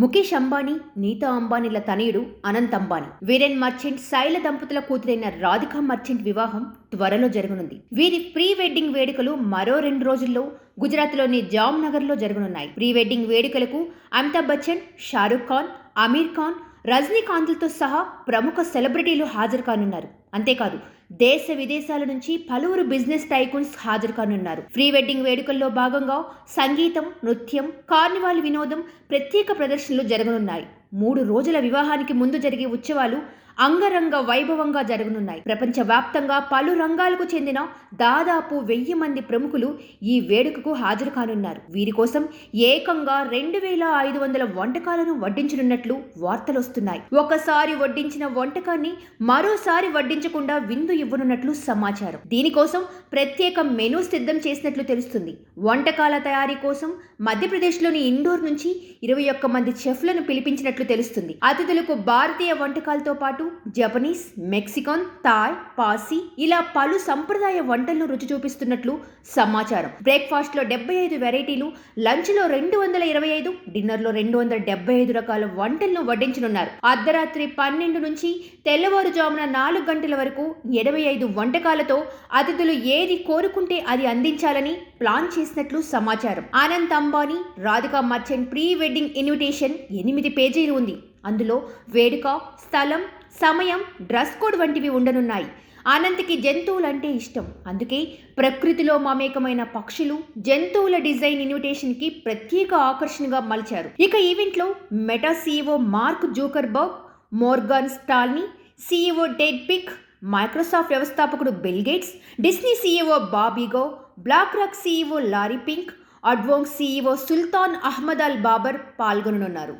ముఖేష్ అంబానీ, నీతా అంబానీల తనయుడు అనంత్ అంబానీ, వీరెన్ మర్చెంట్, శైల దంపతుల కూతురైన రాధికా మర్చెంట్ వివాహం త్వరలో జరగనుంది. వీరి ప్రీ వెడ్డింగ్ వేడుకలు మరో 2 రోజుల్లో గుజరాత్లోని జామ్నగర్లో జరగనున్నాయి. ప్రీ వెడ్డింగ్ వేడుకలకు అమితాబ్ బచ్చన్, షారుఖ్ ఖాన్, అమీర్ ఖాన్, రజనీకాంత్లతో సహా ప్రముఖ సెలబ్రిటీలు హాజరు కానున్నారు. అంతేకాదు దేశ విదేశాల నుంచి పలువురు బిజినెస్ టైకూన్స్ హాజరు కానున్నారు. ప్రీ వెడ్డింగ్ వేడుకల్లో భాగంగా సంగీతం, నృత్యం, కార్నివాల్ వినోదం, ప్రత్యేక ప్రదర్శనలు జరగనున్నాయి. 3 రోజుల వివాహానికి ముందు జరిగే ఉత్సవాలు అంగరంగ వైభవంగా జరగనున్నాయి. ప్రపంచవ్యాప్తంగా పలు రంగాలకు చెందిన దాదాపు 1000 మంది ప్రముఖులు ఈ వేడుకకు హాజరు కానున్నారు. వీరి కోసం ఏకంగా 2500 వంటకాలను వడ్డించనున్నట్లు వార్తలొస్తున్నాయి. ఒకసారి వడ్డించిన వంటకాన్ని మరోసారి వడ్డించకుండా విందు ఇవ్వనున్నట్లు సమాచారం. దీనికోసం ప్రత్యేక మెనూ సిద్ధం చేసినట్లు తెలుస్తుంది. వంటకాల తయారీ కోసం మధ్యప్రదేశ్లోని ఇండోర్ నుంచి 21 మంది చెఫ్లను పిలిపించినట్లు తెలుస్తుంది. అతిథులకు భారతీయ వంటకాలతో పాటు జపనీస్, మెక్సికన్, థాయ్, పార్సీ ఇలా పలు సంప్రదాయ వంటలను రుచి చూపిస్తున్నట్లు సమాచారం. బ్రేక్ఫాస్ట్ లో 75 వెరైటీలు, లంచ్ లో 225, డిన్నర్ లో 275 రకాల వంటలను వడ్డించనున్నారు. అర్ధరాత్రి 12 నుంచి తెల్లవారుజామున 4 గంటల వరకు 85 వంటకాలతో అతిథులు ఏది కోరుకుంటే అది అందించాలని ప్లాన్ చేసినట్లు సమాచారం. Anant Ambani, Radhika merchant pre wedding invitation 8 పేజీలు ఉంది. అందులో వేడుక, స్థలం, సమయం, డ్రెస్ కోడ్ వంటివి ఉండనున్నాయి. అనంత్కి జంతువులంటే ఇష్టం. అందుకే ప్రకృతిలో మమేకమైన పక్షులు, జంతువుల డిజైన్ ఇన్విటేషన్కి ప్రత్యేక ఆకర్షణగా మలిచారు. ఇక ఈవెంట్లో Meta CEO Mark Zuckerberg, Morgan Stanley, CEO Ted Pick, Microsoft వ్యవస్థాపకుడు Bill Gates, Disney CEO Bob ఇగో, BlackRock CEO Larry Fink, ADNOC CEO Sultan Ahmed Al Jaber పాల్గొననున్నారు.